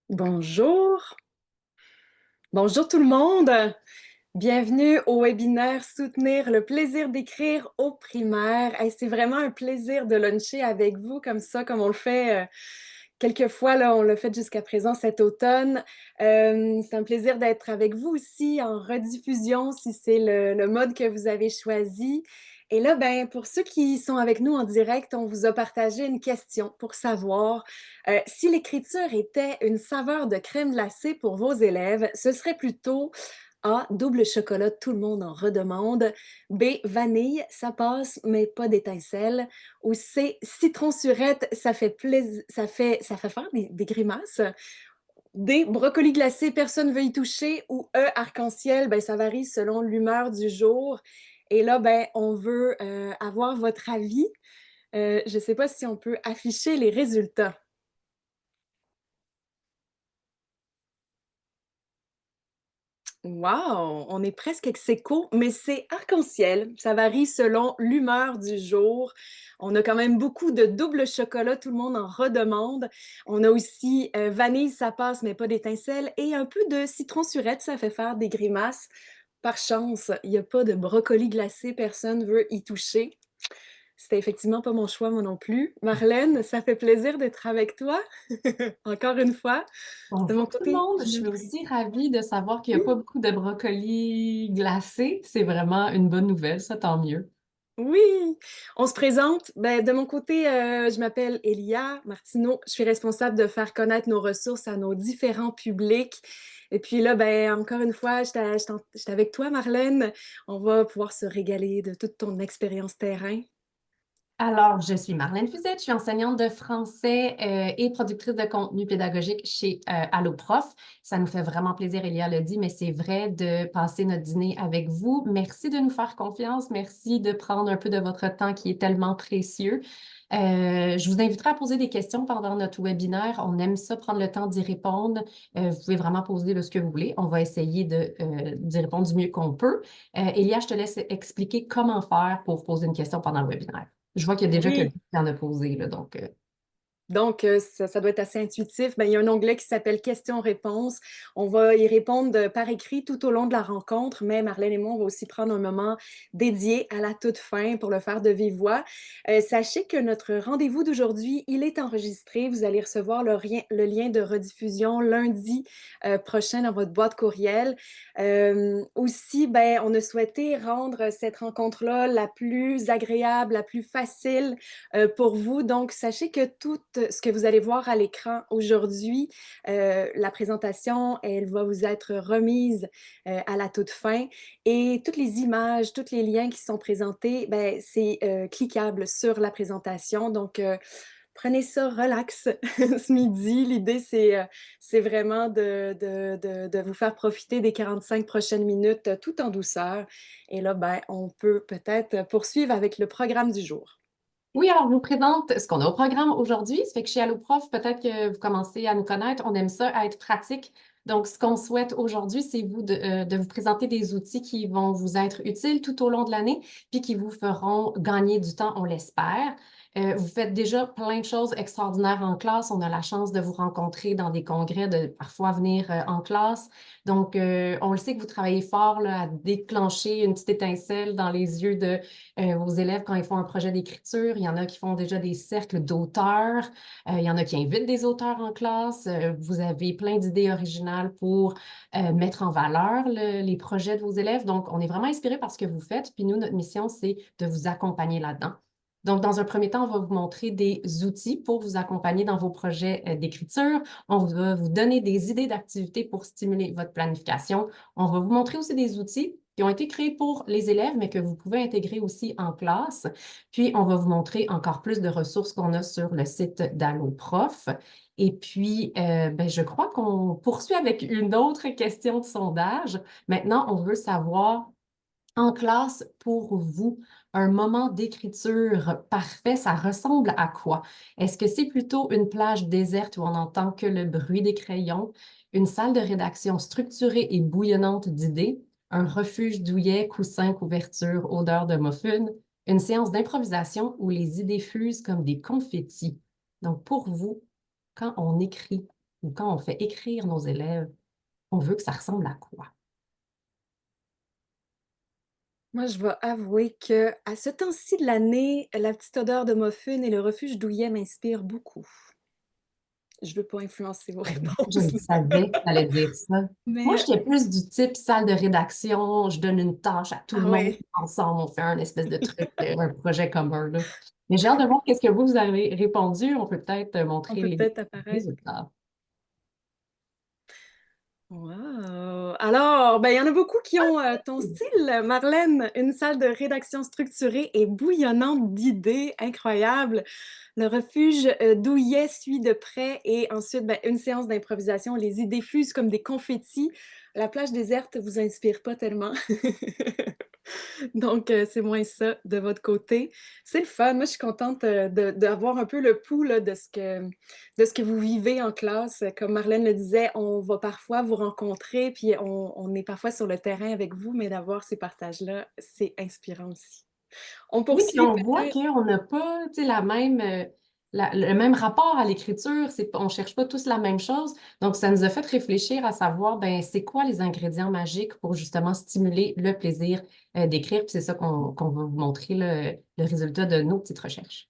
Bonjour, bonjour tout le monde. Bienvenue au webinaire Soutenir le plaisir d'écrire au primaire. Hey, c'est vraiment un plaisir de luncher avec vous comme ça, comme on le fait quelquefois, là, on l'a fait jusqu'à présent cet automne. C'est un plaisir d'être avec vous aussi en rediffusion si c'est le mode que vous avez choisi. Et là, ben, pour ceux qui sont avec nous en direct, on vous a partagé une question pour savoir si l'écriture était une saveur de crème glacée pour vos élèves, ce serait plutôt A, double chocolat, tout le monde en redemande. B, vanille, ça passe, mais pas d'étincelle. Ou C, citron surette, ça fait plaisir, ça fait faire des grimaces. D, brocoli glacé, personne ne veut y toucher. Ou E, arc-en-ciel, ben, ça varie selon l'humeur du jour. Et là, ben, on veut avoir votre avis. Je ne sais pas si on peut afficher les résultats. Wow, on est presque ex aequo, mais c'est arc-en-ciel. Ça varie selon l'humeur du jour. On a quand même beaucoup de double chocolat, tout le monde en redemande. On a aussi vanille, ça passe, mais pas d'étincelle. Et un peu de citron surette, ça fait faire des grimaces. Par chance, il n'y a pas de brocoli glacé, personne veut y toucher. C'était effectivement pas mon choix, moi non plus. Marlène, ça fait plaisir d'être avec toi, encore une fois. De mon Bonjour tout le côté, monde, je je me suis pré- aussi ravie de savoir qu'il n'y a Oui. pas beaucoup de brocolis glacés. C'est vraiment une bonne nouvelle, ça tant mieux. Oui, on se présente. Ben, de mon côté, je m'appelle Elia Martineau. Je suis responsable de faire connaître nos ressources à nos différents publics. Et puis là, ben, encore une fois, j'étais avec toi, Marlène. On va pouvoir se régaler de toute ton expérience terrain. Alors, je suis Marlène Fusette, je suis enseignante de français et productrice de contenu pédagogique chez Alloprof. Ça nous fait vraiment plaisir, Elia l'a dit, mais c'est vrai de passer notre dîner avec vous. Merci de nous faire confiance. Merci de prendre un peu de votre temps qui est tellement précieux. Je vous inviterai à poser des questions pendant notre webinaire. On aime ça, prendre le temps d'y répondre. Vous pouvez vraiment poser ce que vous voulez. On va essayer d'y répondre du mieux qu'on peut. Elia, je te laisse expliquer comment faire pour poser une question pendant le webinaire. Je vois qu'il y a déjà quelqu'un Oui. qui en a posé, là, donc. Donc, ça doit être assez intuitif. Ben, il y a un onglet qui s'appelle Questions-réponses. On va y répondre par écrit tout au long de la rencontre, mais Marlène et moi, on va aussi prendre un moment dédié à la toute fin pour le faire de vive voix. Sachez que notre rendez-vous d'aujourd'hui, il est enregistré. Vous allez recevoir le lien de rediffusion lundi prochain dans votre boîte courriel. Aussi, ben, on a souhaité rendre cette rencontre-là la plus agréable, la plus facile pour vous. Donc, sachez que tout ce que vous allez voir à l'écran aujourd'hui, la présentation, elle va vous être remise à la toute fin. Et toutes les images, tous les liens qui sont présentés, ben, c'est cliquable sur la présentation. Donc, prenez ça relax ce midi. L'idée, c'est vraiment de vous faire profiter des 45 prochaines minutes tout en douceur. Et là, ben, on peut peut-être poursuivre avec le programme du jour. Oui, alors je vous présente ce qu'on a au programme aujourd'hui. Ça fait que chez Alloprof, peut-être que vous commencez à nous connaître. On aime ça à être pratique. Donc, ce qu'on souhaite aujourd'hui, c'est de vous présenter des outils qui vont vous être utiles tout au long de l'année, puis qui vous feront gagner du temps, on l'espère. Vous faites déjà plein de choses extraordinaires en classe. On a la chance de vous rencontrer dans des congrès, de parfois venir en classe. Donc, on le sait que vous travaillez fort là, à déclencher une petite étincelle dans les yeux de vos élèves quand ils font un projet d'écriture. Il y en a qui font déjà des cercles d'auteurs. Il y en a qui invitent des auteurs en classe. Vous avez plein d'idées originales pour mettre en valeur les projets de vos élèves. Donc, on est vraiment inspiré par ce que vous faites. Puis nous, notre mission, c'est de vous accompagner là-dedans. Donc, dans un premier temps, on va vous montrer des outils pour vous accompagner dans vos projets d'écriture. On va vous donner des idées d'activités pour stimuler votre planification. On va vous montrer aussi des outils qui ont été créés pour les élèves, mais que vous pouvez intégrer aussi en classe. Puis, on va vous montrer encore plus de ressources qu'on a sur le site d'Alloprof. Et puis, ben, je crois qu'on poursuit avec une autre question de sondage. Maintenant, on veut savoir en classe, pour vous, un moment d'écriture parfait, ça ressemble à quoi? Est-ce que c'est plutôt une plage déserte où on n'entend que le bruit des crayons, une salle de rédaction structurée et bouillonnante d'idées, un refuge douillet, coussin, couverture, odeur de muffin, une séance d'improvisation où les idées fusent comme des confettis? Donc, pour vous, quand on écrit, ou quand on fait écrire nos élèves, on veut que ça ressemble à quoi? Moi, je vais avouer que à ce temps-ci de l'année, la petite odeur de muffin et le refuge douillet m'inspirent beaucoup. Je veux pas influencer vos Je réponses, le là, savais que tu allais dire ça. Moi, mais j'étais plus du type salle de rédaction, je donne une tâche à tout le ah monde, ouais, ensemble, on fait un espèce de truc, un projet commun, là. Mais j'ai hâte de voir qu'est-ce que vous avez répondu. On peut peut-être on montrer peut les peut-être apparaître. résultats. Wow! Alors, ben, il y en a beaucoup qui ont ton style, Marlène, une salle de rédaction structurée et bouillonnante d'idées incroyables. Le refuge douillet suit de près et ensuite, ben, une séance d'improvisation. Les idées fusent comme des confettis. La plage déserte vous inspire pas tellement. Donc, c'est moins ça de votre côté. C'est le fun. Moi, je suis contente d'avoir un peu le pouls là, de ce que vous vivez en classe. Comme Marlène le disait, on va parfois vous rencontrer, puis on est parfois sur le terrain avec vous, mais d'avoir ces partages-là, c'est inspirant aussi. On Oui, puis poursuit on voit peut-être. qu'on n'a pas, tu sais, la même, le même rapport à l'écriture. On ne cherche pas tous la même chose. Donc, ça nous a fait réfléchir à savoir, ben, c'est quoi les ingrédients magiques pour justement stimuler le plaisir d'écrire. Puis c'est ça qu'on va vous montrer le résultat de nos petites recherches.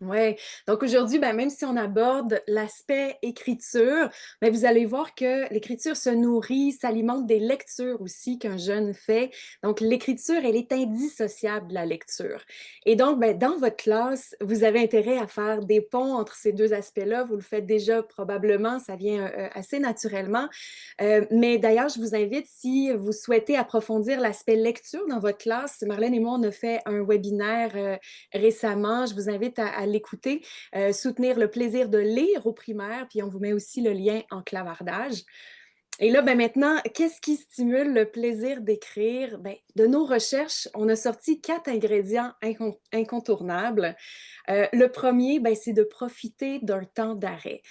Oui, donc aujourd'hui, ben, même si on aborde l'aspect écriture, ben, vous allez voir que l'écriture se nourrit, s'alimente des lectures aussi qu'un jeune fait. Donc l'écriture, elle est indissociable de la lecture. Et donc, ben, dans votre classe, vous avez intérêt à faire des ponts entre ces deux aspects-là. Vous le faites déjà probablement, ça vient assez naturellement. Mais d'ailleurs, je vous invite, si vous souhaitez approfondir l'aspect lecture dans votre classe, Marlène et moi, on a fait un webinaire récemment. Je vous invite à l'écouter, soutenir le plaisir de lire au primaire, puis on vous met aussi le lien en clavardage. Et là, ben maintenant, qu'est-ce qui stimule le plaisir d'écrire? Ben, de nos recherches, on a sorti 4 ingrédients incontournables. Le premier, ben, c'est de profiter d'un temps d'arrêt.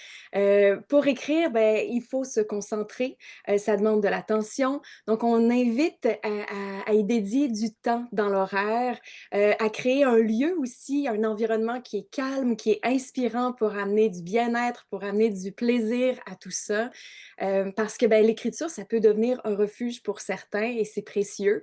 Pour écrire, ben, il faut se concentrer. Ça demande de l'attention. Donc, on invite à y dédier du temps dans l'horaire, à créer un lieu aussi, un environnement qui est calme, qui est inspirant pour amener du bien-être, pour amener du plaisir à tout ça. Parce que ben, l'écriture, ça peut devenir un refuge pour certains et c'est précieux.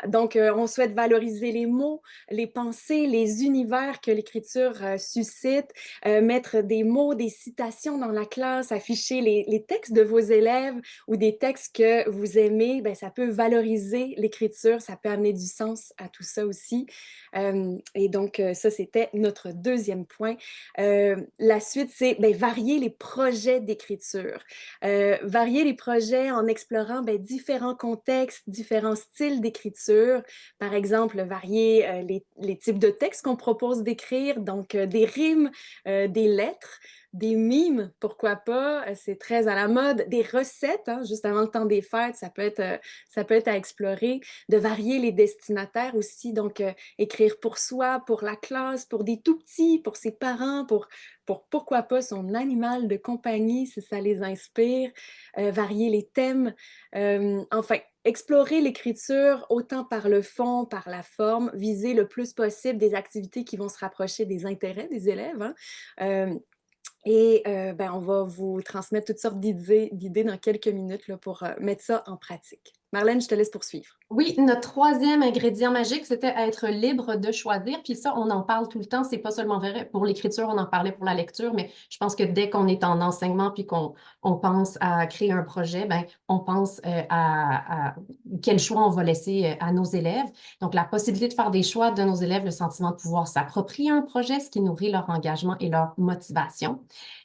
Donc, on souhaite valoriser les mots, les pensées, les univers que l'écriture suscite, mettre des mots, des citations dans la classe, afficher les textes de vos élèves ou des textes que vous aimez, ben, ça peut valoriser l'écriture, ça peut amener du sens à tout ça aussi. Et donc, ça, c'était notre deuxième point. La suite, c'est ben, varier les projets d'écriture. Varier les projets en explorant ben, différents contextes, différents styles d'écriture. Par exemple, varier les types de textes qu'on propose d'écrire, donc des rimes, des lettres, des mimes, pourquoi pas, c'est très à la mode, des recettes, hein, juste avant le temps des fêtes, ça peut être à explorer, de varier les destinataires aussi, donc écrire pour soi, pour la classe, pour des tout petits, pour ses parents, pour pourquoi pas son animal de compagnie si ça les inspire, varier les thèmes, enfin, explorer l'écriture autant par le fond, par la forme, viser le plus possible des activités qui vont se rapprocher des intérêts des élèves. Hein. Et ben, on va vous transmettre toutes sortes d'idées dans quelques minutes là, pour mettre ça en pratique. Marlène, je te laisse poursuivre. Oui, notre troisième ingrédient magique, c'était être libre de choisir. Puis ça, on en parle tout le temps. C'est pas seulement vrai pour l'écriture, on en parlait pour la lecture, mais je pense que dès qu'on est en enseignement puis qu'on pense à créer un projet, ben, on pense à quel choix on va laisser à nos élèves. Donc, la possibilité de faire des choix de nos élèves, le sentiment de pouvoir s'approprier un projet, ce qui nourrit leur engagement et leur motivation.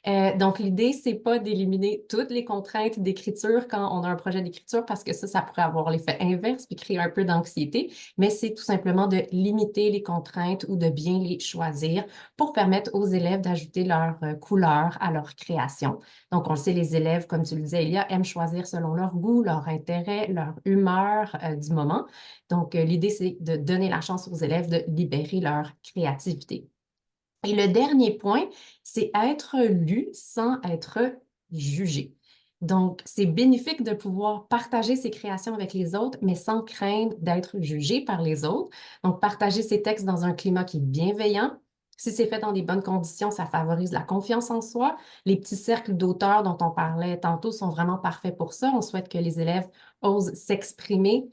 Donc, l'idée, c'est pas d'éliminer toutes les contraintes d'écriture quand on a un projet d'écriture parce que ça pourrait avoir l'effet inverse puis créer un peu d'anxiété, mais c'est tout simplement de limiter les contraintes ou de bien les choisir pour permettre aux élèves d'ajouter leur couleur à leur création. Donc, on le sait, les élèves, comme tu le disais, Elia, aiment choisir selon leur goût, leur intérêt, leur humeur du moment. Donc, l'idée, c'est de donner la chance aux élèves de libérer leur créativité. Et le dernier point, c'est être lu sans être jugé. Donc, c'est bénéfique de pouvoir partager ses créations avec les autres, mais sans craindre d'être jugé par les autres. Donc, partager ses textes dans un climat qui est bienveillant, Si c'est fait dans des bonnes conditions, ça favorise la confiance en soi. Les petits cercles d'auteurs dont on parlait tantôt sont vraiment parfaits pour ça. On souhaite que les élèves osent s'exprimer,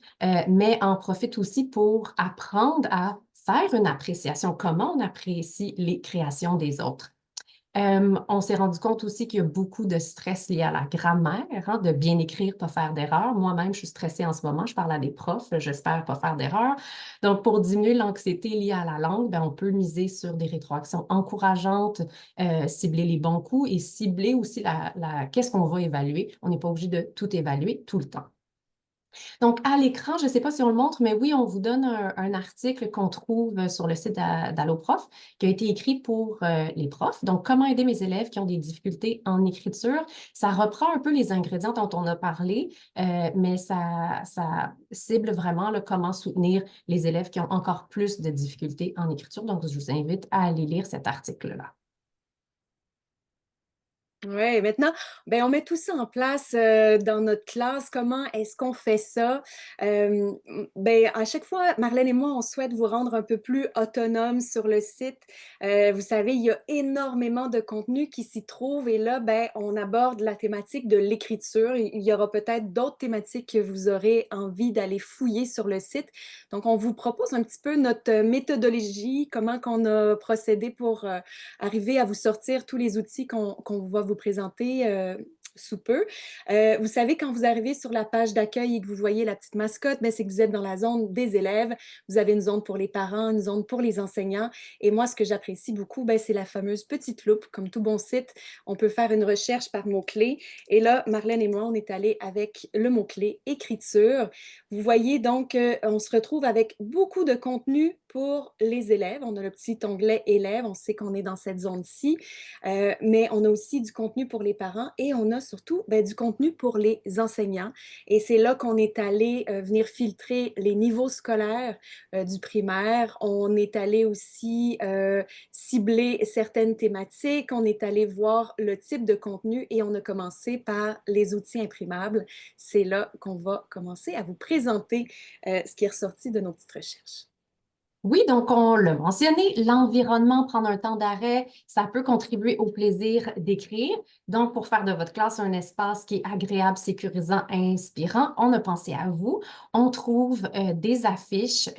mais en profitent aussi pour apprendre à faire une appréciation, comment on apprécie les créations des autres. On s'est rendu compte aussi qu'il y a beaucoup de stress lié à la grammaire, hein, de bien écrire, pas faire d'erreurs. Moi-même, je suis stressée en ce moment, je parle à des profs, j'espère pas faire d'erreurs. Donc, pour diminuer l'anxiété liée à la langue, ben, on peut miser sur des rétroactions encourageantes, cibler les bons coups et cibler aussi qu'est-ce qu'on va évaluer. On n'est pas obligé de tout évaluer tout le temps. Donc, à l'écran, je ne sais pas si on le montre, mais oui, on vous donne un article qu'on trouve sur le site d'AlloProf qui a été écrit pour les profs. Donc, comment aider mes élèves qui ont des difficultés en écriture? Ça reprend un peu les ingrédients dont on a parlé, mais ça cible vraiment là, comment soutenir les élèves qui ont encore plus de difficultés en écriture. Donc, je vous invite à aller lire cet article-là. Ouais, maintenant, ben, on met tout ça en place, dans notre classe. Comment est-ce qu'on fait ça? Ben, à chaque fois, Marlène et moi, on souhaite vous rendre un peu plus autonome sur le site. Vous savez, il y a énormément de contenu qui s'y trouve et là, ben, on aborde la thématique de l'écriture. Il y aura peut-être d'autres thématiques que vous aurez envie d'aller fouiller sur le site. Donc, on vous propose un petit peu notre méthodologie, comment qu'on a procédé pour, arriver à vous sortir tous les outils qu'on va vous présenter sous peu. Vous savez, quand vous arrivez sur la page d'accueil et que vous voyez la petite mascotte, ben, c'est que vous êtes dans la zone des élèves. Vous avez une zone pour les parents, une zone pour les enseignants. Et moi, ce que j'apprécie beaucoup, ben, c'est la fameuse petite loupe. Comme tout bon site, on peut faire une recherche par mots-clés. Et là, Marlène et moi, on est allés avec le mot-clé écriture. Vous voyez donc, on se retrouve avec beaucoup de contenu pour les élèves. On a le petit onglet élèves. On sait qu'on est dans cette zone-ci. Mais on a aussi du contenu pour les parents et on a surtout ben, du contenu pour les enseignants. Et c'est là qu'on est allé venir filtrer les niveaux scolaires du primaire. On est allé aussi cibler certaines thématiques. On est allé voir le type de contenu et on a commencé par les outils imprimables. C'est là qu'on va commencer à vous présenter ce qui est ressorti de nos petites recherches. Oui, donc on l'a mentionné, l'environnement, prendre un temps d'arrêt, ça peut contribuer au plaisir d'écrire. Donc, pour faire de votre classe un espace qui est agréable, sécurisant, inspirant, on a pensé à vous. On trouve des affiches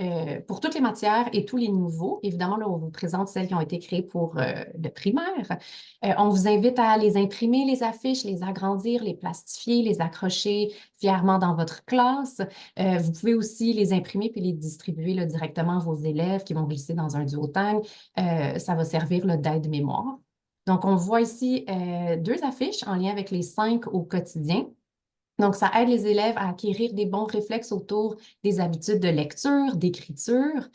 pour toutes les matières et tous les niveaux. Évidemment, là, on vous présente celles qui ont été créées pour le primaire. On vous invite à les imprimer, les affiches, les agrandir, les plastifier, les accrocher fièrement dans votre classe. Vous pouvez aussi les imprimer puis les distribuer là, directement à vos élèves qui vont glisser dans un duotang. Ça va servir d'aide-mémoire. Donc, on voit ici deux affiches en lien avec les 5 au quotidien. Donc, ça aide les élèves à acquérir des bons réflexes autour des habitudes de lecture, d'écriture.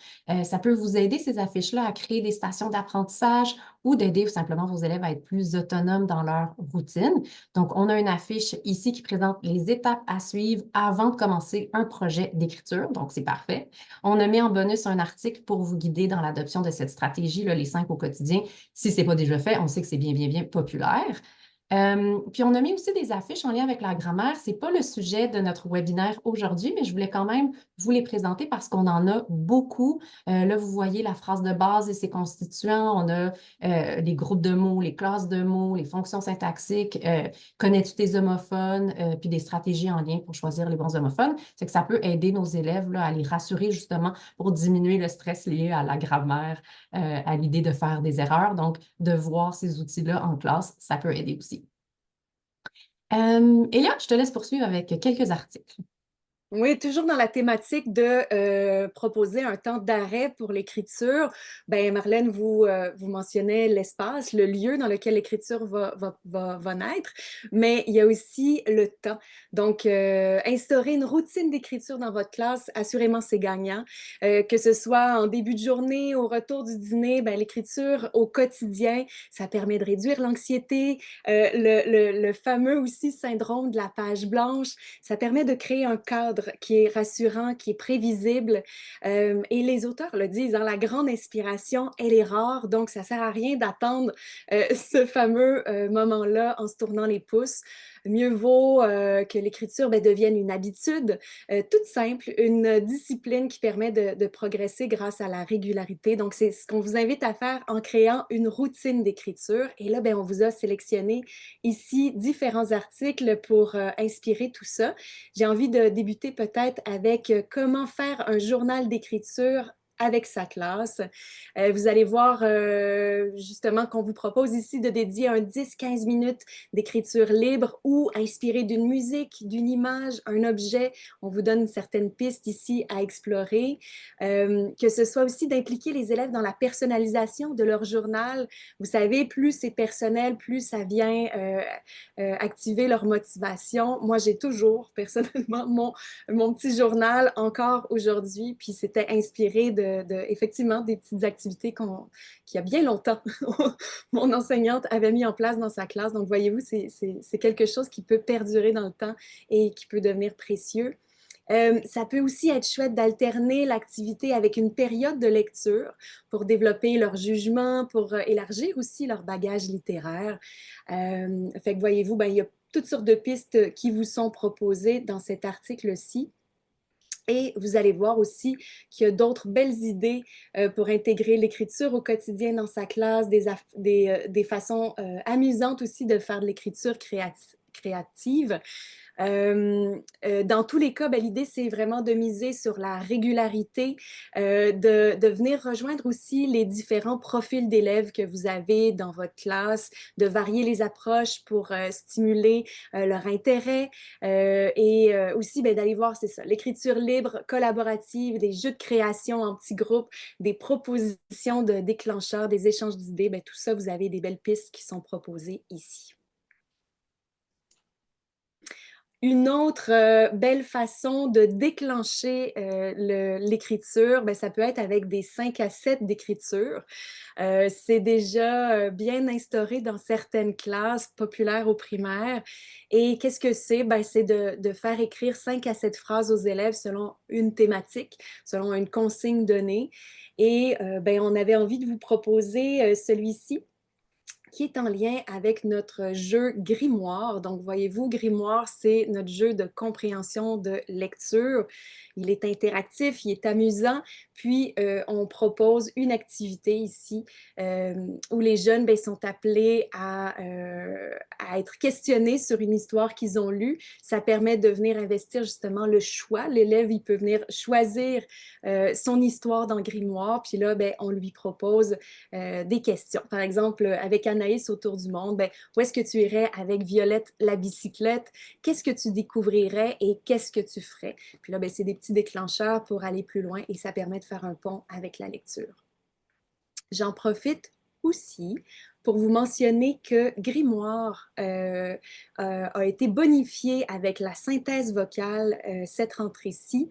Ça peut vous aider, ces affiches-là, à créer des stations d'apprentissage ou d'aider simplement vos élèves à être plus autonomes dans leur routine. Donc, on a une affiche ici qui présente les étapes à suivre avant de commencer un projet d'écriture. Donc, c'est parfait. On a mis en bonus un article pour vous guider dans l'adoption de cette stratégie, là, les 5 au quotidien. Si ce n'est pas déjà fait, on sait que c'est bien, bien, bien populaire. Puis on a mis aussi des affiches en lien avec la grammaire. Ce n'est pas le sujet de notre webinaire aujourd'hui, mais je voulais quand même vous les présenter parce qu'on en a beaucoup. Là, vous voyez la phrase de base et ses constituants. On a les groupes de mots, les classes de mots, les fonctions syntaxiques. Connais-tu tes homophones? Puis des stratégies en lien pour choisir les bons homophones. C'est que ça peut aider nos élèves là, à les rassurer justement pour diminuer le stress lié à la grammaire, à l'idée de faire des erreurs. Donc, de voir ces outils-là en classe, ça peut aider aussi. Et là, je te laisse poursuivre avec quelques articles. Oui, toujours dans la thématique de proposer un temps d'arrêt pour l'écriture. Ben, Marlène, vous mentionnez l'espace, le lieu dans lequel l'écriture va naître, mais il y a aussi le temps. Donc, instaurer une routine d'écriture dans votre classe, assurément, c'est gagnant. Que ce soit en début de journée, au retour du dîner, ben, l'écriture au quotidien, ça permet de réduire l'anxiété, le fameux aussi syndrome de la page blanche, ça permet de créer un cadre cadre qui est rassurant, qui est prévisible. Et les auteurs le disent, hein, la grande inspiration, elle est rare, donc ça ne sert à rien d'attendre ce fameux moment-là en se tournant les pouces. Mieux vaut que l'écriture devienne une habitude toute simple, une discipline qui permet de progresser grâce à la régularité. Donc, c'est ce qu'on vous invite à faire en créant une routine d'écriture. Et là, on vous a sélectionné ici différents articles pour inspirer tout ça. J'ai envie de débuter peut-être avec comment faire un journal d'écriture avec sa classe. Vous allez voir justement qu'on vous propose ici de dédier un 10-15 minutes d'écriture libre ou inspiré d'une musique, d'une image, un objet. On vous donne certaines pistes ici à explorer. Que ce soit aussi d'impliquer les élèves dans la personnalisation de leur journal. Vous savez, plus c'est personnel, plus ça vient activer leur motivation. Moi, j'ai toujours personnellement mon petit journal encore aujourd'hui, puis c'était inspiré effectivement des petites activités qu'il y a bien longtemps, mon enseignante avait mis en place dans sa classe. Donc, voyez-vous, c'est quelque chose qui peut perdurer dans le temps et qui peut devenir précieux. Ça peut aussi être chouette d'alterner l'activité avec une période de lecture pour développer leur jugement, pour élargir aussi leur bagage littéraire. Fait que voyez-vous, il y a toutes sortes de pistes qui vous sont proposées dans cet article-ci. Et vous allez voir aussi qu'il y a d'autres belles idées pour intégrer l'écriture au quotidien dans sa classe, des façons amusantes aussi de faire de l'écriture créative. Dans tous les cas, l'idée, c'est vraiment de miser sur la régularité, de venir rejoindre aussi les différents profils d'élèves que vous avez dans votre classe, de varier les approches pour stimuler leur intérêt et aussi d'aller voir, c'est ça, l'écriture libre, collaborative, des jeux de création en petits groupes, des propositions de déclencheurs, des échanges d'idées, tout ça, vous avez des belles pistes qui sont proposées ici. Une autre belle façon de déclencher l'écriture, ça peut être avec des 5 à 7 d'écriture. C'est déjà bien instauré dans certaines classes populaires au primaire. Et qu'est-ce que c'est? C'est de faire écrire 5 à 7 phrases aux élèves selon une thématique, selon une consigne donnée. Et on avait envie de vous proposer celui-ci, qui est en lien avec notre jeu Grimoire. Donc, voyez-vous, Grimoire, c'est notre jeu de compréhension de lecture. Il est interactif, il est amusant, puis on propose une activité ici où les jeunes sont appelés à être questionnés sur une histoire qu'ils ont lue. Ça permet de venir investir justement le choix. L'élève, il peut venir choisir son histoire dans Grimoire, puis là, on lui propose des questions. Par exemple, avec Anaïs autour du monde, où est-ce que tu irais avec Violette la bicyclette? Qu'est-ce que tu découvrirais et qu'est-ce que tu ferais? Puis là, c'est des petits déclencheurs pour aller plus loin et ça permet de faire un pont avec la lecture. J'en profite aussi pour vous mentionner que Grimoire a été bonifié avec la synthèse vocale cette rentrée-ci.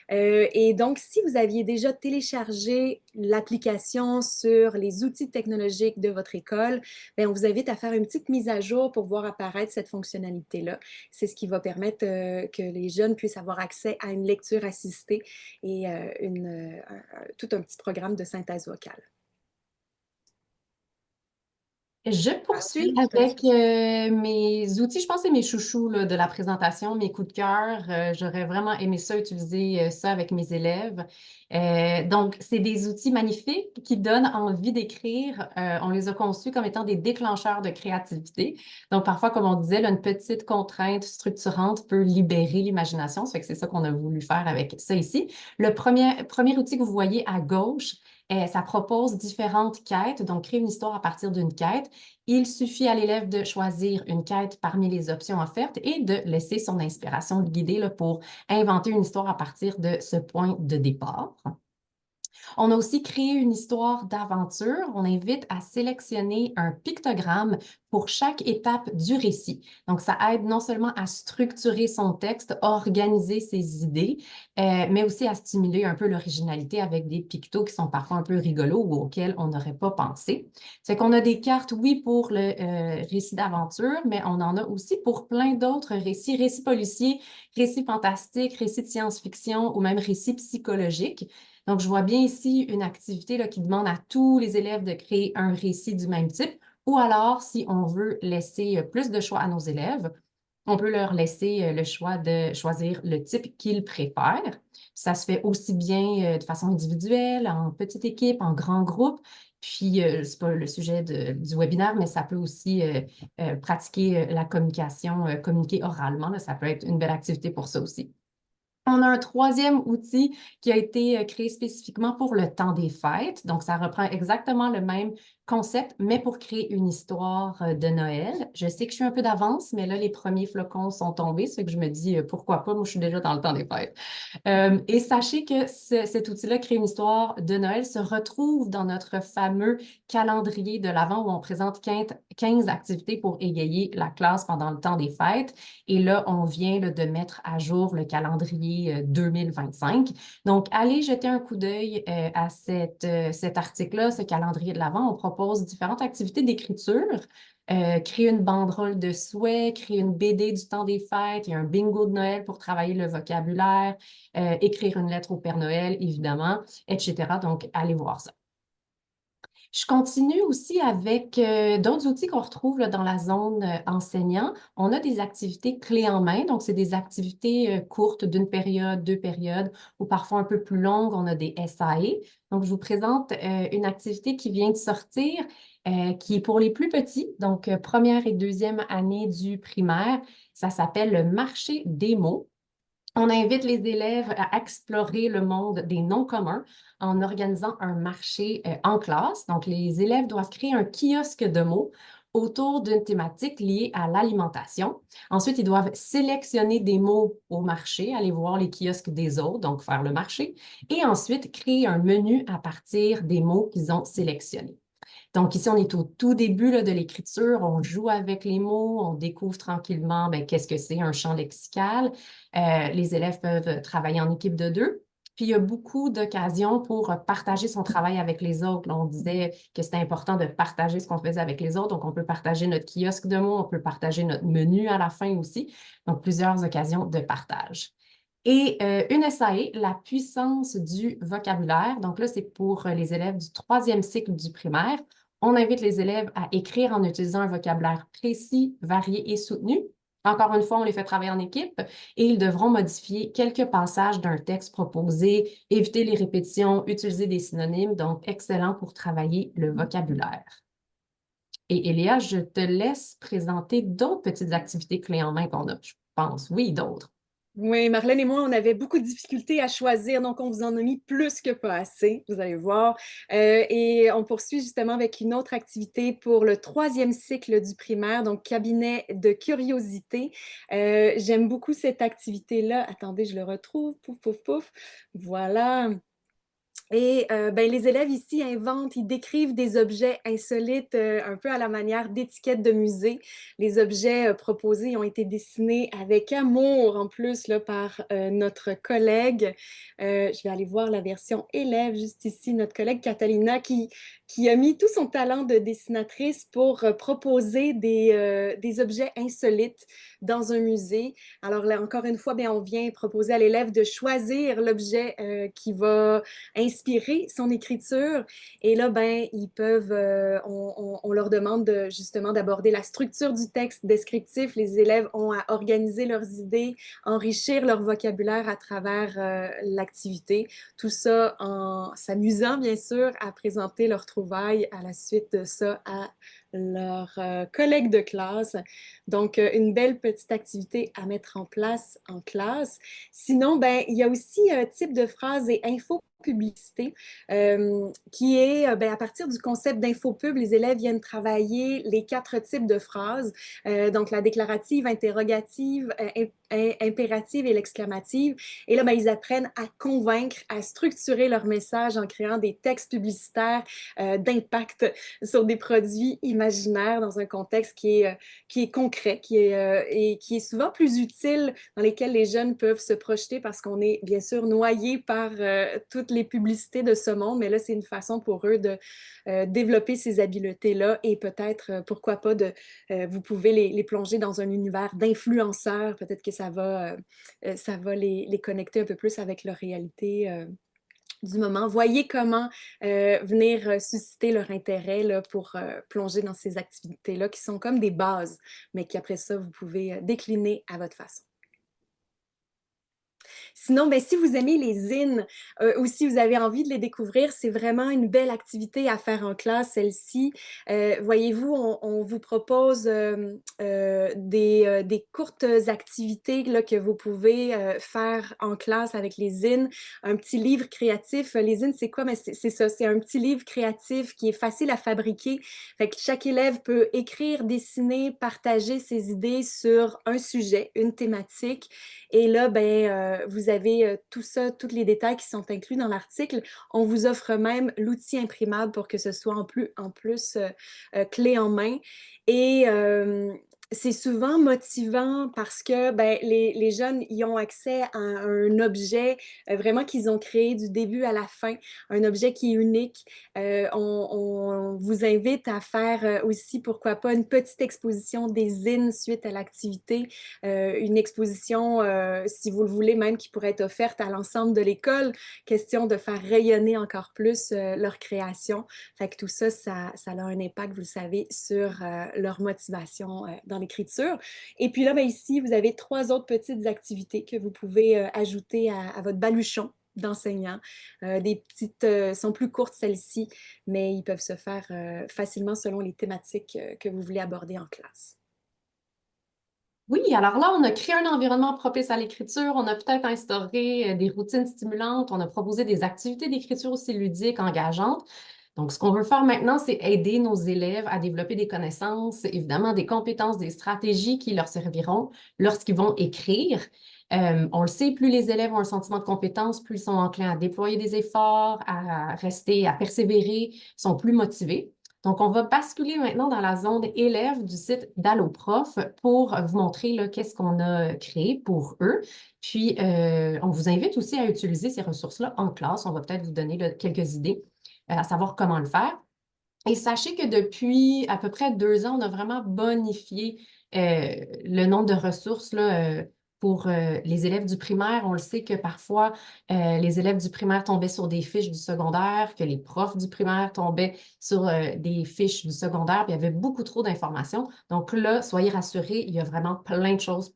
Et donc, si vous aviez déjà téléchargé l'application sur les outils technologiques de votre école, on vous invite à faire une petite mise à jour pour voir apparaître cette fonctionnalité-là. C'est ce qui va permettre que les jeunes puissent avoir accès à une lecture assistée et tout un petit programme de synthèse vocale. Je poursuis avec mes outils, je pense que c'est mes chouchous là, de la présentation, mes coups de cœur. J'aurais vraiment aimé ça, utiliser ça avec mes élèves. Donc, c'est des outils magnifiques qui donnent envie d'écrire. On les a conçus comme étant des déclencheurs de créativité. Donc, parfois, comme on disait, là, une petite contrainte structurante peut libérer l'imagination. Ça fait que c'est ça qu'on a voulu faire avec ça ici. Le premier outil que vous voyez à gauche, ça propose différentes quêtes, donc créer une histoire à partir d'une quête. Il suffit à l'élève de choisir une quête parmi les options offertes et de laisser son inspiration le guider là, pour inventer une histoire à partir de ce point de départ. On a aussi créé une histoire d'aventure. On invite à sélectionner un pictogramme pour chaque étape du récit. Donc, ça aide non seulement à structurer son texte, organiser ses idées, mais aussi à stimuler un peu l'originalité avec des pictos qui sont parfois un peu rigolos ou auxquels on n'aurait pas pensé. C'est qu'on a des cartes, oui, pour le récit d'aventure, mais on en a aussi pour plein d'autres récits policiers, récits fantastiques, récits de science-fiction ou même récits psychologiques. Donc, je vois bien ici une activité là, qui demande à tous les élèves de créer un récit du même type, ou alors, si on veut laisser plus de choix à nos élèves, on peut leur laisser le choix de choisir le type qu'ils préfèrent. Ça se fait aussi bien de façon individuelle, en petite équipe, en grand groupe. Puis, c'est pas le sujet du webinaire, mais ça peut aussi pratiquer la communication, communiquer oralement, là, ça peut être une belle activité pour ça aussi. On a un troisième outil qui a été créé spécifiquement pour le temps des fêtes. Donc, ça reprend exactement le même concept, mais pour créer une histoire de Noël. Je sais que je suis un peu d'avance, mais là, les premiers flocons sont tombés. Ça fait que je me dis, pourquoi pas? Moi, je suis déjà dans le temps des fêtes. Et sachez que cet outil-là, Créer une histoire de Noël, se retrouve dans notre fameux calendrier de l'Avent où on présente 15 activités pour égayer la classe pendant le temps des fêtes. Et là, on vient là, de mettre à jour le calendrier 2025. Donc, allez jeter un coup d'œil à cet article-là, ce calendrier de l'Avent. On propose différentes activités d'écriture. Créer une banderole de souhait, créer une BD du temps des fêtes, il y a un bingo de Noël pour travailler le vocabulaire, écrire une lettre au Père Noël, évidemment, etc. Donc, allez voir ça. Je continue aussi avec d'autres outils qu'on retrouve là, dans la zone enseignant. On a des activités clés en main, donc c'est des activités courtes d'une période, deux périodes, ou parfois un peu plus longues. On a des SAE. Donc, je vous présente une activité qui vient de sortir, qui est pour les plus petits, donc première et deuxième année du primaire. Ça s'appelle le marché des mots. On invite les élèves à explorer le monde des noms communs en organisant un marché en classe. Donc, les élèves doivent créer un kiosque de mots autour d'une thématique liée à l'alimentation. Ensuite, ils doivent sélectionner des mots au marché, aller voir les kiosques des autres, donc faire le marché, et ensuite créer un menu à partir des mots qu'ils ont sélectionnés. Donc, ici, on est au tout début là, de l'écriture. On joue avec les mots, on découvre tranquillement qu'est-ce que c'est un champ lexical. Les élèves peuvent travailler en équipe de deux. Puis, il y a beaucoup d'occasions pour partager son travail avec les autres. Là, on disait que c'était important de partager ce qu'on faisait avec les autres. Donc, on peut partager notre kiosque de mots, on peut partager notre menu à la fin aussi. Donc, plusieurs occasions de partage. Et une SAE, la puissance du vocabulaire. Donc là, c'est pour les élèves du troisième cycle du primaire. On invite les élèves à écrire en utilisant un vocabulaire précis, varié et soutenu. Encore une fois, on les fait travailler en équipe et ils devront modifier quelques passages d'un texte proposé, éviter les répétitions, utiliser des synonymes. Donc, excellent pour travailler le vocabulaire. Et Eléa, je te laisse présenter d'autres petites activités clés en main qu'on a, je pense. Oui, d'autres. Oui, Marlène et moi, on avait beaucoup de difficultés à choisir, donc on vous en a mis plus que pas assez, vous allez voir. Et on poursuit justement avec une autre activité pour le troisième cycle du primaire, donc cabinet de curiosité. J'aime beaucoup cette activité-là. Attendez, je le retrouve. Pouf, pouf, pouf. Voilà. Et ben, les élèves ici inventent, ils décrivent des objets insolites un peu à la manière d'étiquettes de musée. Les objets proposés ont été dessinés avec amour en plus là, par notre collègue. Je vais aller voir la version élève juste ici, notre collègue Catalina qui a mis tout son talent de dessinatrice pour proposer des objets insolites dans un musée. Alors là, encore une fois, bien, on vient proposer à l'élève de choisir l'objet qui va inspirer son écriture. Et là, ben, ils peuvent, on leur demande justement d'aborder la structure du texte descriptif. Les élèves ont à organiser leurs idées, enrichir leur vocabulaire à travers l'activité. Tout ça en s'amusant, bien sûr, à présenter leurs trouvailles à la suite de ça à leurs collègues de classe. Donc, une belle petite activité à mettre en place en classe. Sinon, ben, il y a aussi un type de phrases et infos d'infopublicité, qui est, ben, à partir du concept d'infopub, les élèves viennent travailler les 4 types de phrases, donc la déclarative, interrogative, impérative et l'exclamative. Et là, ben, ils apprennent à convaincre, à structurer leur message en créant des textes publicitaires d'impact sur des produits imaginaires dans un contexte qui est concret, et qui est souvent plus utile, dans lesquels les jeunes peuvent se projeter parce qu'on est bien sûr noyé par toutes les publicités de ce monde, mais là, c'est une façon pour eux de développer ces habiletés-là et peut-être, pourquoi pas, vous pouvez les plonger dans un univers d'influenceurs. Peut-être que ça va les connecter un peu plus avec leur réalité du moment. Voyez comment venir susciter leur intérêt là, pour plonger dans ces activités-là qui sont comme des bases, mais qu'après ça, vous pouvez décliner à votre façon. Sinon, ben, si vous aimez les zines ou si vous avez envie de les découvrir, c'est vraiment une belle activité à faire en classe, celle-ci. Voyez-vous, on vous propose des courtes activités là, que vous pouvez faire en classe avec les zines. Un petit livre créatif. Les zines, c'est quoi? Mais c'est ça, c'est un petit livre créatif qui est facile à fabriquer. Fait que chaque élève peut écrire, dessiner, partager ses idées sur un sujet, une thématique. Et là, ben, vous avez tout ça, tous les détails qui sont inclus dans l'article. On vous offre même l'outil imprimable pour que ce soit en plus clé en main. Et c'est souvent motivant parce que ben, les jeunes y ont accès à un objet vraiment qu'ils ont créé du début à la fin, un objet qui est unique. On vous invite à faire aussi, pourquoi pas, une petite exposition des zines suite à l'activité, une exposition, si vous le voulez, même qui pourrait être offerte à l'ensemble de l'école, question de faire rayonner encore plus leur création. Fait que tout ça, ça a un impact, vous le savez, sur leur motivation dans l'écriture. Et puis là, ben, ici, vous avez 3 autres petites activités que vous pouvez ajouter à votre baluchon d'enseignants. Des petites, sont plus courtes celles-ci, mais ils peuvent se faire facilement selon les thématiques que vous voulez aborder en classe. Oui, alors là, on a créé un environnement propice à l'écriture, on a peut-être instauré des routines stimulantes, on a proposé des activités d'écriture aussi ludiques, engageantes. Donc, ce qu'on veut faire maintenant, c'est aider nos élèves à développer des connaissances, évidemment des compétences, des stratégies qui leur serviront lorsqu'ils vont écrire. On le sait, plus les élèves ont un sentiment de compétence, plus ils sont enclins à déployer des efforts, à rester, à persévérer, sont plus motivés. Donc, on va basculer maintenant dans la zone élèves du site d'AlloProf pour vous montrer qu'est-ce qu'on a créé pour eux. Puis, on vous invite aussi à utiliser ces ressources-là en classe. On va peut-être vous donner quelques idées à savoir comment le faire. Et sachez que depuis à peu près 2 ans, on a vraiment bonifié le nombre de ressources là, pour les élèves du primaire. On le sait que parfois, les élèves du primaire tombaient sur des fiches du secondaire, que les profs du primaire tombaient sur des fiches du secondaire, puis il y avait beaucoup trop d'informations. Donc là, soyez rassurés, il y a vraiment plein de choses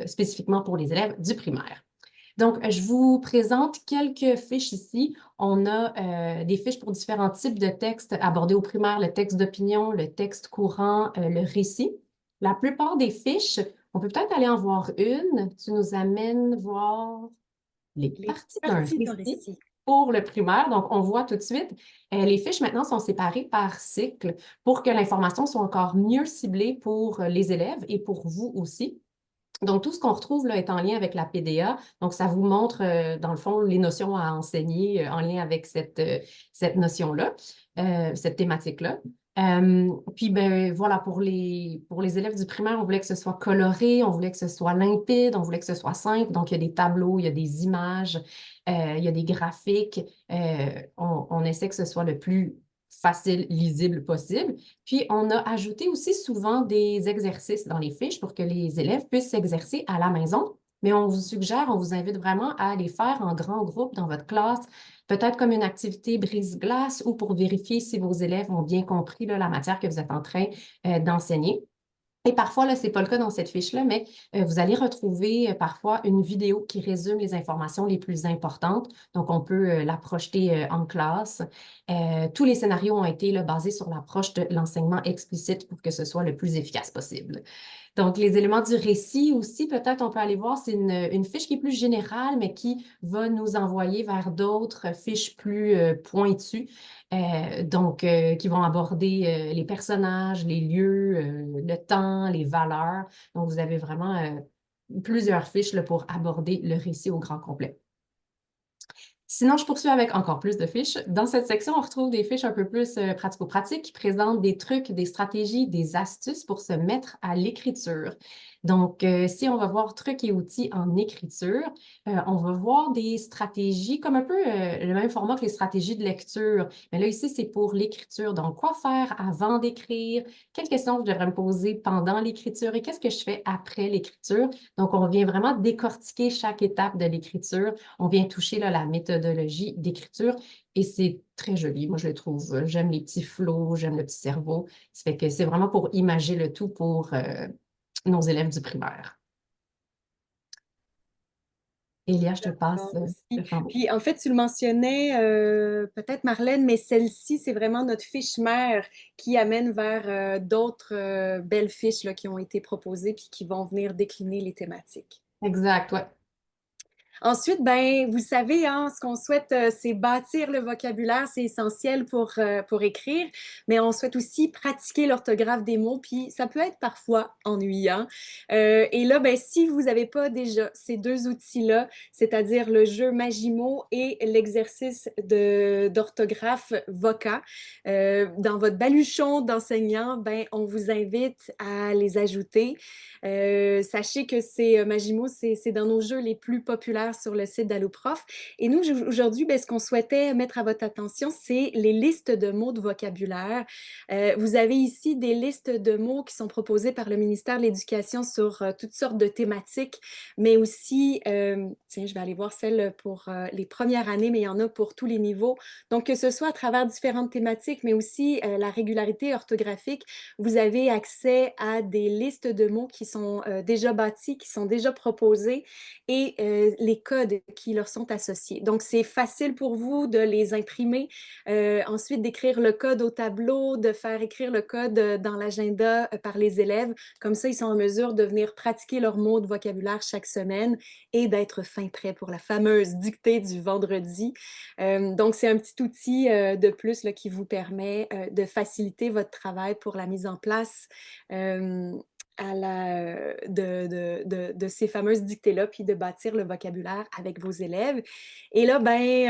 spécifiquement pour les élèves du primaire. Donc, je vous présente quelques fiches ici. On a des fiches pour différents types de textes abordés au primaire, le texte d'opinion, le texte courant, le récit. La plupart des fiches, on peut peut-être aller en voir une. Tu nous amènes voir les Les parties d'un parties d'un récit récit. pour le primaire. Donc, on voit tout de suite, les fiches maintenant sont séparées par cycle pour que l'information soit encore mieux ciblée pour les élèves et pour vous aussi. Donc, tout ce qu'on retrouve là est en lien avec la PDA. Donc, ça vous montre, dans le fond, les notions à enseigner en lien avec cette notion-là, cette thématique-là. Puis, ben voilà, pour les élèves du primaire, on voulait que ce soit coloré, on voulait que ce soit limpide, on voulait que ce soit simple. Donc, il y a des tableaux, il y a des images, il y a des graphiques. On essaie que ce soit le plus facile, lisible possible. Puis, on a ajouté aussi souvent des exercices dans les fiches pour que les élèves puissent s'exercer à la maison. Mais on vous suggère, on vous invite vraiment à les faire en grand groupe dans votre classe, peut-être comme une activité brise-glace ou pour vérifier si vos élèves ont bien compris là, la matière que vous êtes en train d'enseigner. Et parfois, là, ce n'est pas le cas dans cette fiche-là, mais vous allez retrouver parfois une vidéo qui résume les informations les plus importantes. Donc, on peut la projeter en classe. Tous les scénarios ont été là, basés sur l'approche de l'enseignement explicite pour que ce soit le plus efficace possible. Donc, les éléments du récit aussi, peut-être on peut aller voir, c'est une fiche qui est plus générale, mais qui va nous envoyer vers d'autres fiches plus pointues, qui vont aborder les personnages, les lieux, le temps, les valeurs. Donc, vous avez vraiment plusieurs fiches là, pour aborder le récit au grand complet. Sinon, je poursuis avec encore plus de fiches. Dans cette section, on retrouve des fiches un peu plus pratico-pratiques qui présentent des trucs, des stratégies, des astuces pour se mettre à l'écriture. Donc, si on va voir trucs et outils en écriture, on va voir des stratégies comme un peu le même format que les stratégies de lecture. Mais là, ici, c'est pour l'écriture. Donc, quoi faire avant d'écrire? Quelles questions je devrais me poser pendant l'écriture? Et qu'est-ce que je fais après l'écriture? Donc, on vient vraiment décortiquer chaque étape de l'écriture. On vient toucher là, la méthodologie d'écriture et c'est très joli. Moi, je le trouve. J'aime les petits flots, j'aime le petit cerveau. Ça fait que c'est vraiment pour imager le tout pour nos élèves du primaire. Elia, je te passe Aussi. le flambeau. Puis en fait, tu le mentionnais peut-être Marlène, mais celle-ci, c'est vraiment notre fiche mère qui amène vers d'autres belles fiches là, qui ont été proposées puis qui vont venir décliner les thématiques. Exact, ouais. Ensuite, ben, vous savez, hein, ce qu'on souhaite, c'est bâtir le vocabulaire, c'est essentiel pour écrire, mais on souhaite aussi pratiquer l'orthographe des mots, puis ça peut être parfois ennuyant. Et là, ben, si vous n'avez pas déjà ces deux outils-là, c'est-à-dire le jeu Magimo et l'exercice d'orthographe Voca, dans votre baluchon d'enseignant, ben, on vous invite à les ajouter. Sachez que Magimo, c'est dans nos jeux les plus populaires sur le site d'AlloProf. Et nous, aujourd'hui, ben, ce qu'on souhaitait mettre à votre attention, c'est les listes de mots de vocabulaire. Vous avez ici des listes de mots qui sont proposées par le ministère de l'Éducation sur toutes sortes de thématiques, mais aussi, tiens, je vais aller voir celle pour les premières années, mais il y en a pour tous les niveaux. Donc, que ce soit à travers différentes thématiques, mais aussi la régularité orthographique, vous avez accès à des listes de mots qui sont déjà bâtis, qui sont déjà proposés et les codes qui leur sont associés. Donc, c'est facile pour vous de les imprimer, ensuite d'écrire le code au tableau, de faire écrire le code dans l'agenda par les élèves. Comme ça, ils sont en mesure de venir pratiquer leurs mots de vocabulaire chaque semaine et d'être fin prêt pour la fameuse dictée du vendredi. Donc, c'est un petit outil de plus là, qui vous permet de faciliter votre travail pour la mise en place de ces fameuses dictées-là, puis de bâtir le vocabulaire avec vos élèves. Et là, ben,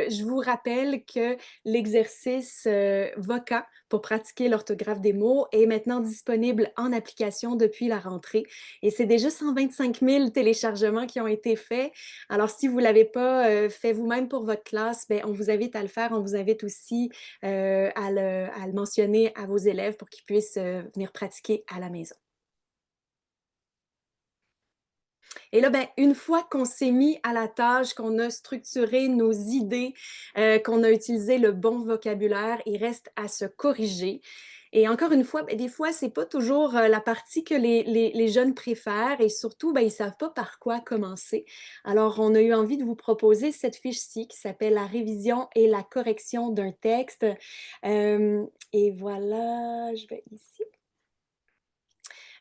je vous rappelle que l'exercice VOCA pour pratiquer l'orthographe des mots est maintenant disponible en application depuis la rentrée. Et c'est déjà 125 000 téléchargements qui ont été faits. Alors, si vous ne l'avez pas fait vous-même pour votre classe, ben, on vous invite à le faire. On vous invite aussi à le mentionner à vos élèves pour qu'ils puissent venir pratiquer à la maison. Et là, ben, une fois qu'on s'est mis à la tâche, qu'on a structuré nos idées, qu'on a utilisé le bon vocabulaire, il reste à se corriger. Et encore une fois, ben, des fois, ce n'est pas toujours la partie que les jeunes préfèrent et surtout, ben, ils ne savent pas par quoi commencer. Alors, on a eu envie de vous proposer cette fiche-ci qui s'appelle La révision et la correction d'un texte. Et voilà, je vais ici.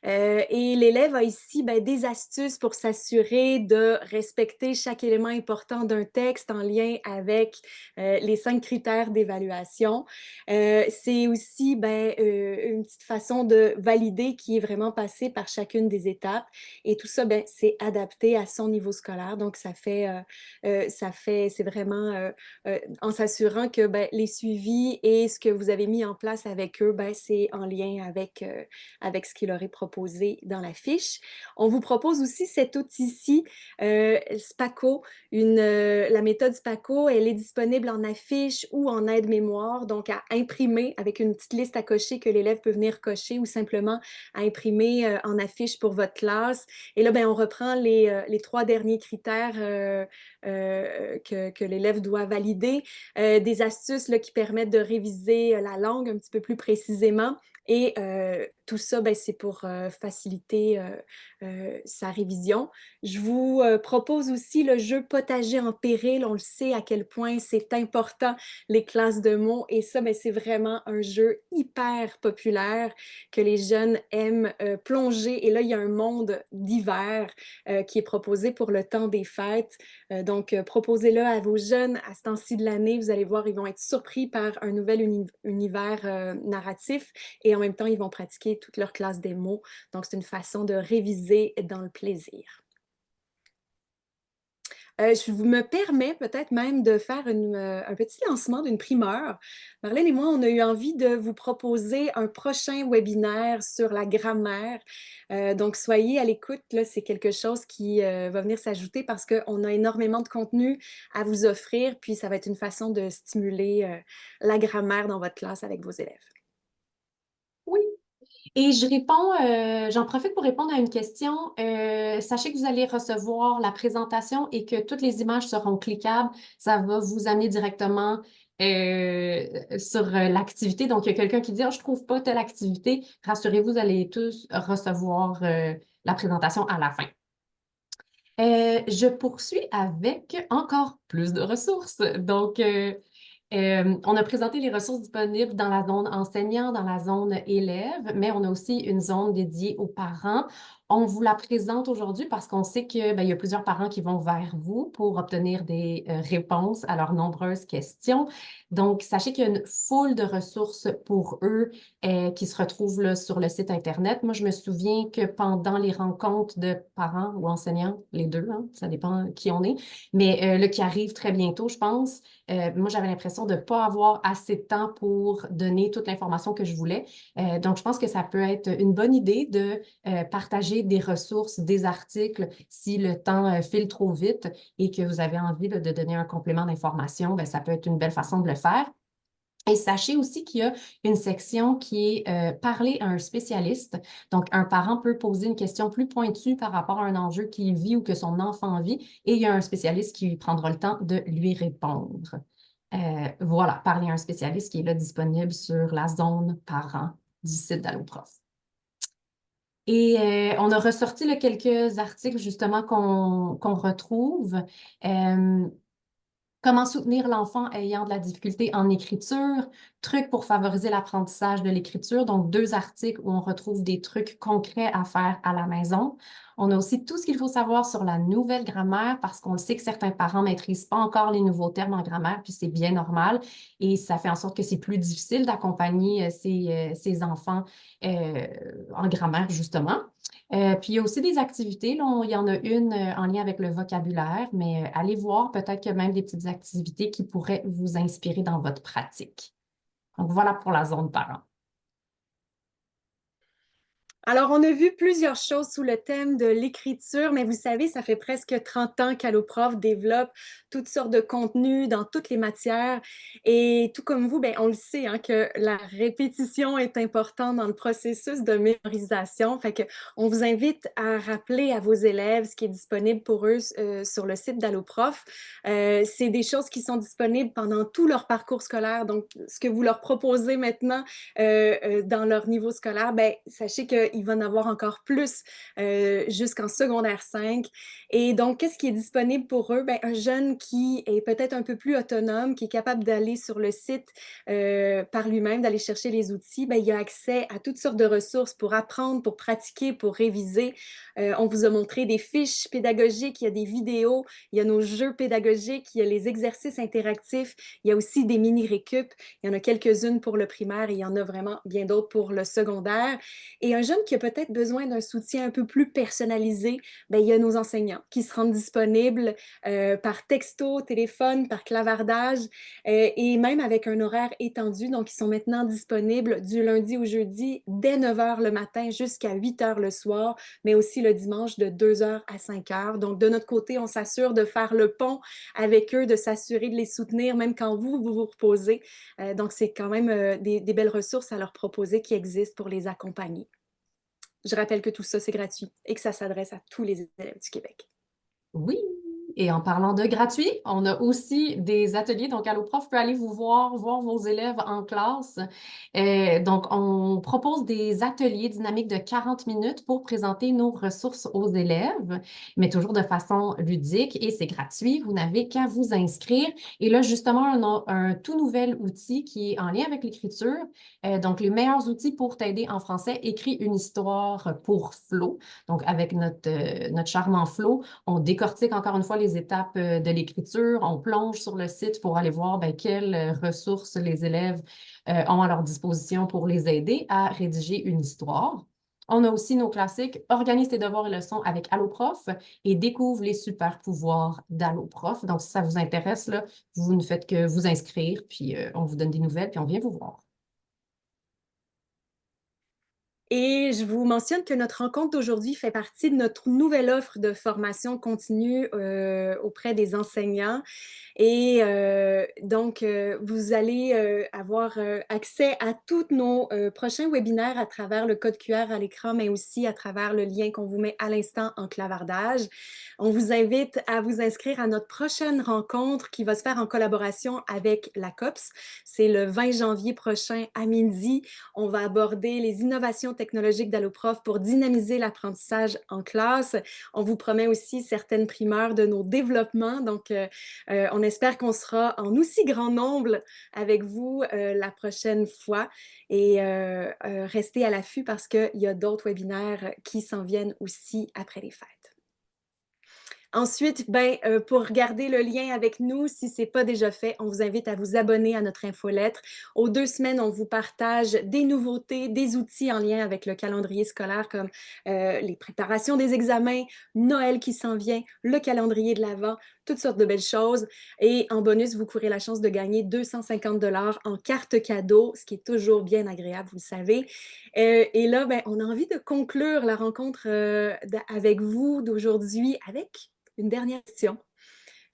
Et l'élève a ici ben, des astuces pour s'assurer de respecter chaque élément important d'un texte en lien avec les 5 critères d'évaluation. C'est aussi ben, une petite façon de valider qui est vraiment passée par chacune des étapes. Et tout ça, ben, c'est adapté à son niveau scolaire. Donc, c'est vraiment en s'assurant que ben, les suivis et ce que vous avez mis en place avec eux, ben, c'est en lien avec ce qu'il aurait proposé dans la fiche. On vous propose aussi cet outil-ci, SPACO. La méthode SPACO, elle est disponible en affiche ou en aide-mémoire, donc à imprimer avec une petite liste à cocher que l'élève peut venir cocher ou simplement à imprimer en affiche pour votre classe. Et là, ben, on reprend les 3 derniers critères que l'élève doit valider, des astuces là, qui permettent de réviser la langue un petit peu plus précisément. Et tout ça, ben, c'est pour faciliter sa révision. Je vous propose aussi le jeu Potager en péril. On le sait à quel point c'est important, les classes de mots. Et ça, ben, c'est vraiment un jeu hyper populaire que les jeunes aiment plonger. Et là, il y a un monde d'hiver qui est proposé pour le temps des fêtes. Donc, proposez-le à vos jeunes à ce temps-ci de l'année. Vous allez voir, ils vont être surpris par un nouvel univers narratif et en même temps, ils vont pratiquer toute leur classe des mots. Donc, c'est une façon de réviser dans le plaisir. Je me permets peut-être même de faire un petit lancement d'une primeur. Marlène et moi, on a eu envie de vous proposer un prochain webinaire sur la grammaire. Donc, soyez à l'écoute. Là, c'est quelque chose qui va venir s'ajouter parce qu'on a énormément de contenu à vous offrir. Puis, ça va être une façon de stimuler la grammaire dans votre classe avec vos élèves. Oui. Et j'en profite pour répondre à une question. Sachez que vous allez recevoir la présentation et que toutes les images seront cliquables. Ça va vous amener directement sur l'activité. Donc, il y a quelqu'un qui dit, oh, je trouve pas telle activité. Rassurez-vous, vous allez tous recevoir la présentation à la fin. Je poursuis avec encore plus de ressources. Donc, on a présenté les ressources disponibles dans la zone enseignant, dans la zone élève, mais on a aussi une zone dédiée aux parents. On vous la présente aujourd'hui parce qu'on sait que, ben, il y a plusieurs parents qui vont vers vous pour obtenir des réponses à leurs nombreuses questions. Donc, sachez qu'il y a une foule de ressources pour eux qui se retrouvent là, sur le site Internet. Moi, je me souviens que pendant les rencontres de parents ou enseignants, les deux, hein, ça dépend qui on est, mais là, qui arrive très bientôt, je pense, moi, j'avais l'impression de ne pas avoir assez de temps pour donner toute l'information que je voulais. Donc, je pense que ça peut être une bonne idée de partager des ressources, des articles si le temps file trop vite et que vous avez envie là, de donner un complément d'information, ben, ça peut être une belle façon de le faire. Et sachez aussi qu'il y a une section qui est parler à un spécialiste. Donc, un parent peut poser une question plus pointue par rapport à un enjeu qu'il vit ou que son enfant vit, et il y a un spécialiste qui prendra le temps de lui répondre. Voilà, parler à un spécialiste qui est là disponible sur la zone parent du site d'AlloProf. Et on a ressorti là, quelques articles justement qu'on retrouve. Comment soutenir l'enfant ayant de la difficulté en écriture, trucs pour favoriser l'apprentissage de l'écriture, donc 2 articles où on retrouve des trucs concrets à faire à la maison. On a aussi tout ce qu'il faut savoir sur la nouvelle grammaire parce qu'on le sait que certains parents ne maîtrisent pas encore les nouveaux termes en grammaire, puis c'est bien normal et ça fait en sorte que c'est plus difficile d'accompagner ces enfants en grammaire, justement. Puis il y a aussi des activités, là, il y en a une en lien avec le vocabulaire, mais allez voir peut-être qu'il y a même des petites activités qui pourraient vous inspirer dans votre pratique. Donc voilà pour la zone parent. Alors, on a vu plusieurs choses sous le thème de l'écriture, mais vous savez, ça fait presque 30 ans qu'AlloProf développe toutes sortes de contenus dans toutes les matières. Et tout comme vous, ben, on le sait hein, que la répétition est importante dans le processus de mémorisation. Fait que on vous invite à rappeler à vos élèves ce qui est disponible pour eux sur le site d'AlloProf. C'est des choses qui sont disponibles pendant tout leur parcours scolaire. Donc, ce que vous leur proposez maintenant dans leur niveau scolaire, ben, sachez que il va en avoir encore plus jusqu'en secondaire 5. Et donc, qu'est-ce qui est disponible pour eux? Ben, un jeune qui est peut-être un peu plus autonome, qui est capable d'aller sur le site par lui-même, d'aller chercher les outils, ben, il a accès à toutes sortes de ressources pour apprendre, pour pratiquer, pour réviser. On vous a montré des fiches pédagogiques, il y a des vidéos, il y a nos jeux pédagogiques, il y a les exercices interactifs, il y a aussi des mini-récup. Il y en a quelques-unes pour le primaire et il y en a vraiment bien d'autres pour le secondaire. Et un jeune qui a peut-être besoin d'un soutien un peu plus personnalisé, bien, il y a nos enseignants qui se rendent disponibles par texto, téléphone, par clavardage et même avec un horaire étendu. Donc, ils sont maintenant disponibles du lundi au jeudi dès 9 h le matin jusqu'à 8 h le soir, mais aussi le dimanche de 2 h à 5 h. Donc, de notre côté, on s'assure de faire le pont avec eux, de s'assurer de les soutenir, même quand vous reposez. Donc, c'est quand même des belles ressources à leur proposer qui existent pour les accompagner. Je rappelle que tout ça, c'est gratuit et que ça s'adresse à tous les élèves du Québec. Oui, Et en parlant de gratuit, on a aussi des ateliers. Donc, AlloProf peut aller vous voir vos élèves en classe. Donc, on propose des ateliers dynamiques de 40 minutes pour présenter nos ressources aux élèves, mais toujours de façon ludique et c'est gratuit. Vous n'avez qu'à vous inscrire. Et là, justement, on a un tout nouvel outil qui est en lien avec l'écriture. Donc, les meilleurs outils pour t'aider en français, écris une histoire pour Flo. Donc, avec notre charmant Flo, on décortique encore une fois les étapes de l'écriture. On plonge sur le site pour aller voir ben, quelles ressources les élèves ont à leur disposition pour les aider à rédiger une histoire. On a aussi nos classiques Organise tes devoirs et leçons avec AlloProf et découvre les super pouvoirs d'AlloProf. Donc, si ça vous intéresse, là, vous ne faites que vous inscrire, puis on vous donne des nouvelles, puis on vient vous voir. Et je vous mentionne que notre rencontre d'aujourd'hui fait partie de notre nouvelle offre de formation continue auprès des enseignants. Et donc, vous allez avoir accès à tous nos prochains webinaires à travers le code QR à l'écran, mais aussi à travers le lien qu'on vous met à l'instant en clavardage. On vous invite à vous inscrire à notre prochaine rencontre qui va se faire en collaboration avec la COPS. C'est le 20 janvier prochain à midi. On va aborder les innovations technologiques d'AlloProf pour dynamiser l'apprentissage en classe. On vous promet aussi certaines primeurs de nos développements. Donc, on espère qu'on sera en aussi grand nombre avec vous la prochaine fois et restez à l'affût parce qu'il y a d'autres webinaires qui s'en viennent aussi après les fêtes. Ensuite, pour garder le lien avec nous, si ce n'est pas déjà fait, on vous invite à vous abonner à notre infolettre. Aux 2 semaines, on vous partage des nouveautés, des outils en lien avec le calendrier scolaire comme les préparations des examens, Noël qui s'en vient, le calendrier de l'Avent, toutes sortes de belles choses. Et en bonus, vous courez la chance de gagner 250 $ en carte cadeau, ce qui est toujours bien agréable, vous le savez. Et là, on a envie de conclure la rencontre avec vous d'aujourd'hui avec une dernière question.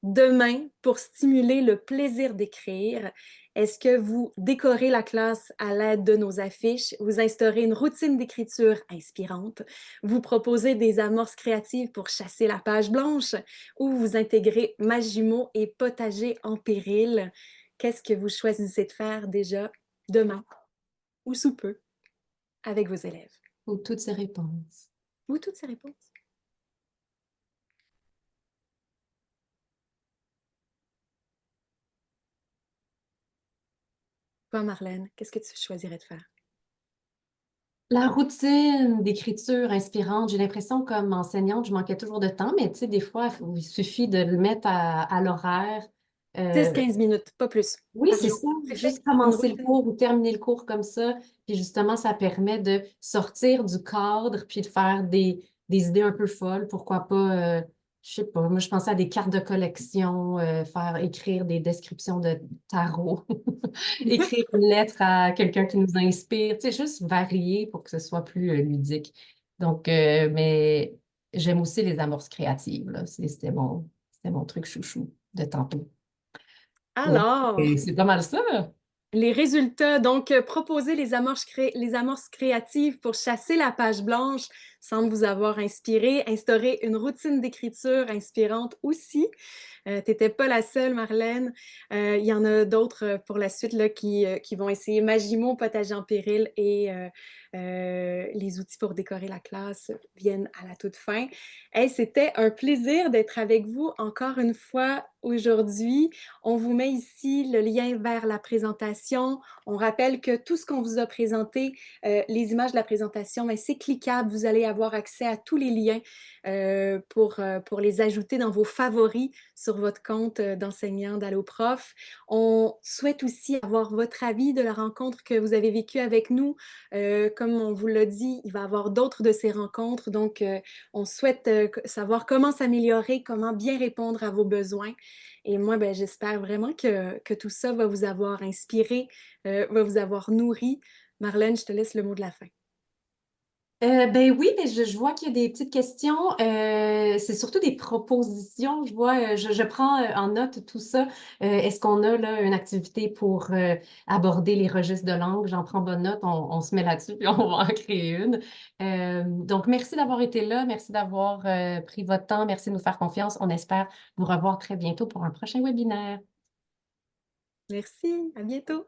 Demain, pour stimuler le plaisir d'écrire, est-ce que vous décorez la classe à l'aide de nos affiches, vous instaurez une routine d'écriture inspirante, vous proposez des amorces créatives pour chasser la page blanche ou vous intégrez Magimo et Potager en péril? Qu'est-ce que vous choisissez de faire déjà demain ou sous peu avec vos élèves? Ou toutes ces réponses. Ou toutes ces réponses? Toi, Marlène, qu'est-ce que tu choisirais de faire? La routine d'écriture inspirante, j'ai l'impression comme enseignante, je manquais toujours de temps, mais tu sais, des fois, il suffit de le mettre à l'horaire. dix Euh, quinze minutes, pas plus, oui, par c'est jour. ça, C'est fait, juste une commencer le routine. cours ou terminer le cours comme ça. Puis justement, ça permet de sortir du cadre puis de faire des idées un peu folles. Pourquoi pas, je sais pas, moi je pensais à des cartes de collection, faire écrire des descriptions de tarot, écrire une lettre à quelqu'un qui nous inspire, tu sais, juste varier pour que ce soit plus ludique. Donc, mais j'aime aussi les amorces créatives, là. C'était mon truc chouchou de tantôt. Donc, Alors, c'est pas mal ça. les résultats, donc, proposer les amorces créatives pour chasser la page blanche semble vous avoir inspiré. Instaurer une routine d'écriture inspirante aussi. Tu n'étais pas la seule, Marlène. Il y en a d'autres pour la suite là, qui vont essayer Magimo, Potager en péril et les outils pour décorer la classe viennent à la toute fin. Hey, c'était un plaisir d'être avec vous encore une fois aujourd'hui. On vous met ici le lien vers la présentation. On rappelle que tout ce qu'on vous a présenté, les images de la présentation, c'est cliquable. Vous allez avoir accès à tous les liens pour les ajouter dans vos favoris sur votre compte d'enseignant d'AlloProf. On souhaite aussi avoir votre avis de la rencontre que vous avez vécue avec nous. Comme on vous l'a dit, il va y avoir d'autres de ces rencontres. Donc, on souhaite savoir comment s'améliorer, comment bien répondre à vos besoins. Et moi, j'espère vraiment que tout ça va vous avoir inspiré, va vous avoir nourri. Marlène, je te laisse le mot de la fin. Ben oui, mais je vois qu'il y a des petites questions. C'est surtout des propositions. Je vois, je prends en note tout ça. Est-ce qu'on a là une activité pour aborder les registres de langue? J'en prends bonne note. On se met là-dessus, puis on va en créer une. Donc, merci d'avoir été là. Merci d'avoir pris votre temps. Merci de nous faire confiance. On espère vous revoir très bientôt pour un prochain webinaire. Merci, à bientôt.